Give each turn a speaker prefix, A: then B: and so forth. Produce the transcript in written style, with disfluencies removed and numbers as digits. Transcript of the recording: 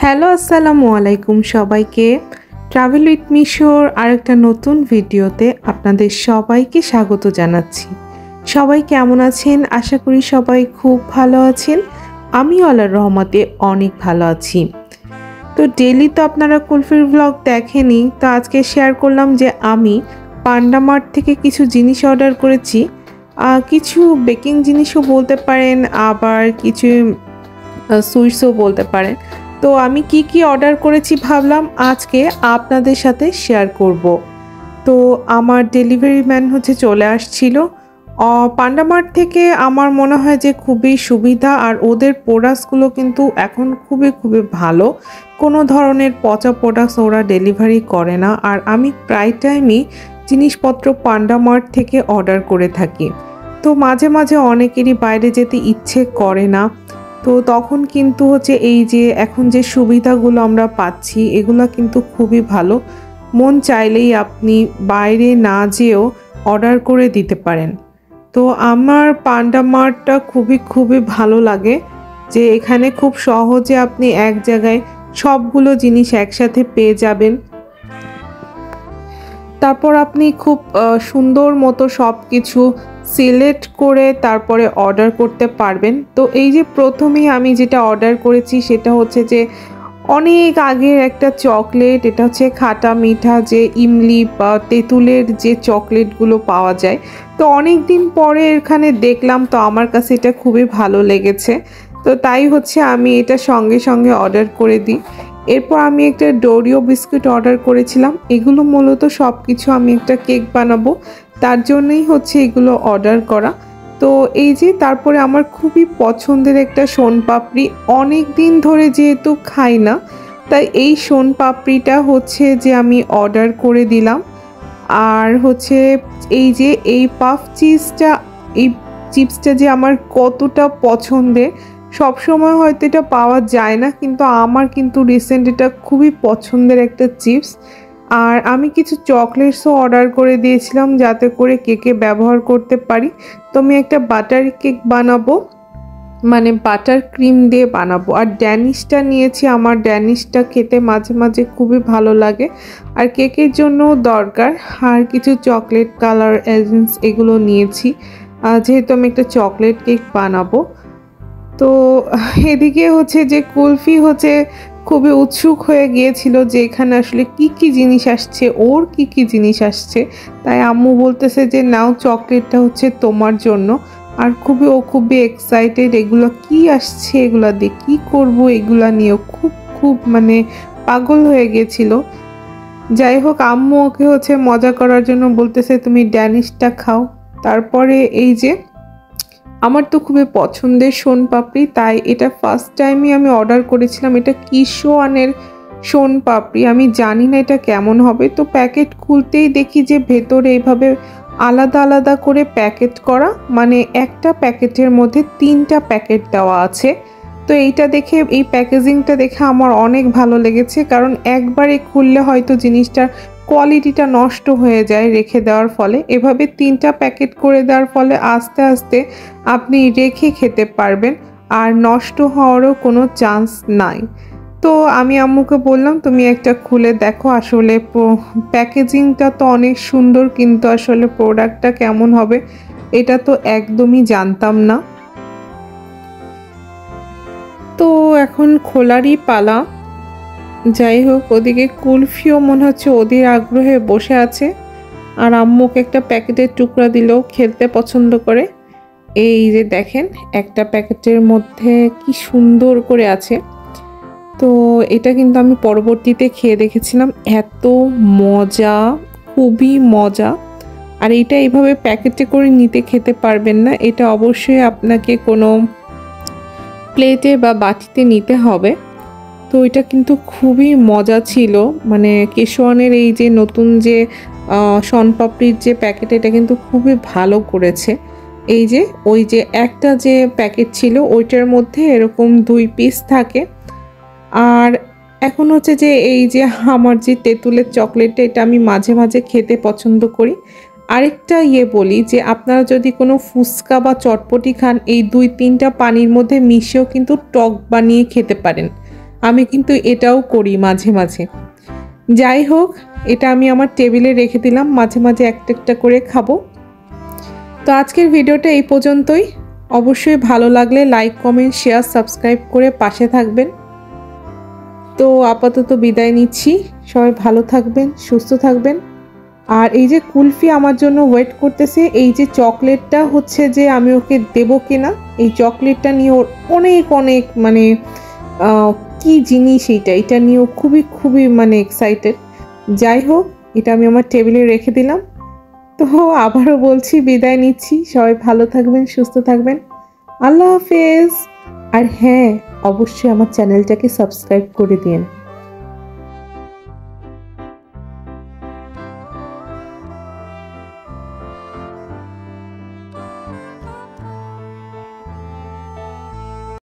A: Hello আসসালামু আলাইকুম সবাইকে। ট্রাভেল উইথ মিশোর আরেকটা নতুন ভিডিওতে আপনাদের সবাইকে স্বাগত জানাচ্ছি। সবাই কেমন আছেন? আশা করি সবাই খুব ভালো আছেন। আমি আল্লাহর রহমতে অনেক ভালো আছি। তো ডেইলি তো আপনারা কুলফির ব্লগ দেখেনি, তো আজকে শেয়ার করলাম যে আমি পান্ডা মার্ট থেকে কিছু জিনিস অর্ডার করেছি। কিছু বেকিং জিনিসও বলতে পারেন, আবার কিছু সুইটসও বলতে পারেন। তো আমি কি অর্ডার করেছি ভাবলাম আজকে আপনাদের সাথে শেয়ার করব। তো আমার ডেলিভারি ম্যান চলে আসছিল পান্ডা মার্ট থেকে। আমার মনে হয় যে খুবই সুবিধা, আর ওদের প্রোডাক্টসগুলো কিন্তু এখন খুবই ভালো। কোনো ধরনের পচা প্রোডাক্টস ওরা ডেলিভারি করে না। আর আমি প্রায় টাইমই জিনিসপত্র পান্ডা মার্ট থেকে অর্ডার করে থাকি। তো মাঝে মাঝে অনেকেরই বাইরে যেতে ইচ্ছে করে না, তো তখন কিন্তু এই যে এখন যে সুবিধাগুলো আমরা পাচ্ছি এগুলো কিন্তু খুবই ভালো। মন চাইলেই আপনি বাইরে না যেয়েও অর্ডার করে দিতে পারেন। তো আমার পান্ডা মার্টটা খুবই ভালো লাগে যে এখানে খুব সহজে আপনি এক জায়গায় সবগুলো জিনিস একসাথে পেয়ে যাবেন। তারপর আপনি খুব সুন্দর মতো সব কিছু সিলেক্ট করে তারপরে অর্ডার করতে পারবেন। তো এই যে প্রথমেই আমি যেটা অর্ডার করেছি সেটা যে অনেক আগের একটা চকলেট। এটা খাটা মিঠা যে ইমলি বা তেঁতুলের যে চকলেটগুলো পাওয়া যায়। তো অনেক দিন পরে এখানে দেখলাম, তো আমার কাছে এটা খুবই ভালো লেগেছে। তো তাই আমি এটা সঙ্গে সঙ্গে অর্ডার করে দিই। এরপর আমি একটা ডোরিও বিস্কুট অর্ডার করেছিলাম। এগুলো মূলত সব কিছু আমি একটা কেক বানাবো, তার জন্যই এগুলো অর্ডার করা। তো এই যে তারপরে আমার খুবই পছন্দের একটা শোনপাপড়ি, অনেক দিন ধরে যেহেতু খাই না, তাই এই শোনপাপড়িটা যে আমি অর্ডার করে দিলাম। আর এই যে এই পাফ চিপসটা, এই চিপসটা যে আমার কতটা পছন্দের। সবসময় হয়তো এটা পাওয়া যায় না, কিন্তু আমার কিন্তু রিসেন্ট এটা খুবই পছন্দের একটা চিপস। আর আমি কিছু চকলেটসও অর্ডার করে দিয়েছিলাম যাতে করে কেকে ব্যবহার করতে পারি। তো আমি একটা বাটার কেক বানাবো, মানে বাটার ক্রিম দিয়ে বানাবো। আর ড্যানিশটা নিয়েছি, আমার ড্যানিশটা খেতে মাঝে মাঝে খুবই ভালো লাগে। আর কেকের জন্য দরকার আর কিছু চকলেট কালার এজেন্স এগুলো নিয়েছি, যেহেতু আমি একটা চকলেট কেক বানাবো। তো এদিকে যে কুলফি খুবই উৎসুক হয়ে গিয়েছিল যে এখানে আসলে কি জিনিস আসছে, ওর কি জিনিস আসছে। তাই আম্মু বলতেছে যে নাও চকলেটটা তোমার জন্য। আর খুবই এক্সাইটেড, এগুলো কি আসছে, এগুলা দিয়ে কি করবো, এগুলা নিয়েও খুব মানে পাগল হয়ে গিয়েছিল। যাই হোক, আম্মু ওকে মজা করার জন্য বলতেছে তুমি ড্যানিশটা খাও। তারপরে এই যে আমার তো খুবই পছন্দের শোনপাপড়ি, তাই এটা ফার্স্ট টাইমই আমি অর্ডার করেছিলাম। এটা কিশোয়ানের শোনপাপড়ি, আমি জানি না এটা কেমন হবে। তো প্যাকেট খুলতেই দেখি যে ভেতরে এইভাবে আলাদা আলাদা করে প্যাকেট করা, মানে একটা প্যাকেটের মধ্যে 3টা প্যাকেট দেওয়া আছে। তো এইটা দেখে, এই প্যাকেজিংটা দেখে আমার অনেক ভালো লেগেছে, কারণ একবারে খুললে হয়তো জিনিসটার কোয়ালিটিটা নষ্ট হয়ে যায় রেখে দেওয়ার ফলে। এভাবে 3টা প্যাকেট করে দেওয়ার ফলে আস্তে আস্তে আপনি রেখে খেতে পারবেন, আর নষ্ট হওয়ারও কোনো চান্স নাই। তো আমি আম্মুকে বললাম তুমি একটা খুলে দেখো, আসলে প্যাকেজিংটা তো অনেক সুন্দর, কিন্তু আসলে প্রোডাক্টটা কেমন হবে এটা তো একদমই জানতাম না। তো এখন খোলারই পালা। যাই হোক, ওদিকে কুলফিও মনে হচ্ছে ওদের আগ্রহে বসে আছে, আর আম্মুকে একটা প্যাকেটের টুকরা দিলেও খেলতে পছন্দ করে। এই যে দেখেন, একটা প্যাকেটের মধ্যে কি সুন্দর করে আছে। তো এটা কিন্তু আমি পরবর্তীতে খেয়ে দেখেছিলাম, এত মজা, খুবই মজা। আর এটা এইভাবে প্যাকেটে করে নিতে খেতে পারবেন না, এটা অবশ্যই আপনাকে কোনো প্লেটে বা বাটিতে নিতে হবে। তো এটা কিন্তু খুবই মজা ছিল, মানে কেশওয়ানের এই যে নতুন যে শনপাপড়ির যে প্যাকেট, এটা কিন্তু খুবই ভালো করেছে। এই যে ওই যে একটা যে প্যাকেট ছিল ওইটার মধ্যে এরকম 2 পিস থাকে। আর এখন যে এই যে আমার যে তেঁতুলের চকলেটটা, এটা আমি মাঝে মাঝে খেতে পছন্দ করি। আরেকটা বলি যে আপনারা যদি কোনো ফুচকা বা চটপটি খান, এই 2-3টা পানির মধ্যে মিশিয়েও কিন্তু টক বানিয়ে খেতে পারেন। আমি কিন্তু এটাও করি মাঝে মাঝে। যাই হোক, এটা আমি আমার টেবিলে রেখে দিলাম, মাঝে মাঝে একটা একটা করে খাবো। তো আজকের ভিডিওটা এই পর্যন্তই। অবশ্যই ভালো লাগলে লাইক, কমেন্ট, শেয়ার, সাবস্ক্রাইব করে পাশে থাকবেন। তো আপাতত বিদায় নিচ্ছি। সবাই ভালো থাকবেন, সুস্থ থাকবেন। আর এই যে কুলফি আমার জন্য ওয়েট করতেছে, এই যে চকলেটটা হচ্ছে যে আমি ওকে দেবো কিনা, এই চকলেটটা নিয়ে ওর অনেক অনেক মানে কি জিনিস এটা নিয়েও খুবই খুবই মানে এক্সাইটেড। যাই হোক, এটা আমি আমার টেবিলে রেখে দিলাম। তো আবারও বলছি, বিদায় নিচ্ছি। সবাই ভালো থাকবেন, সুস্থ থাকবেন। আল্লাহ হাফেজ। আর হ্যাঁ, অবশ্যই আমার চ্যানেলটাকে সাবস্ক্রাইব করে দিন।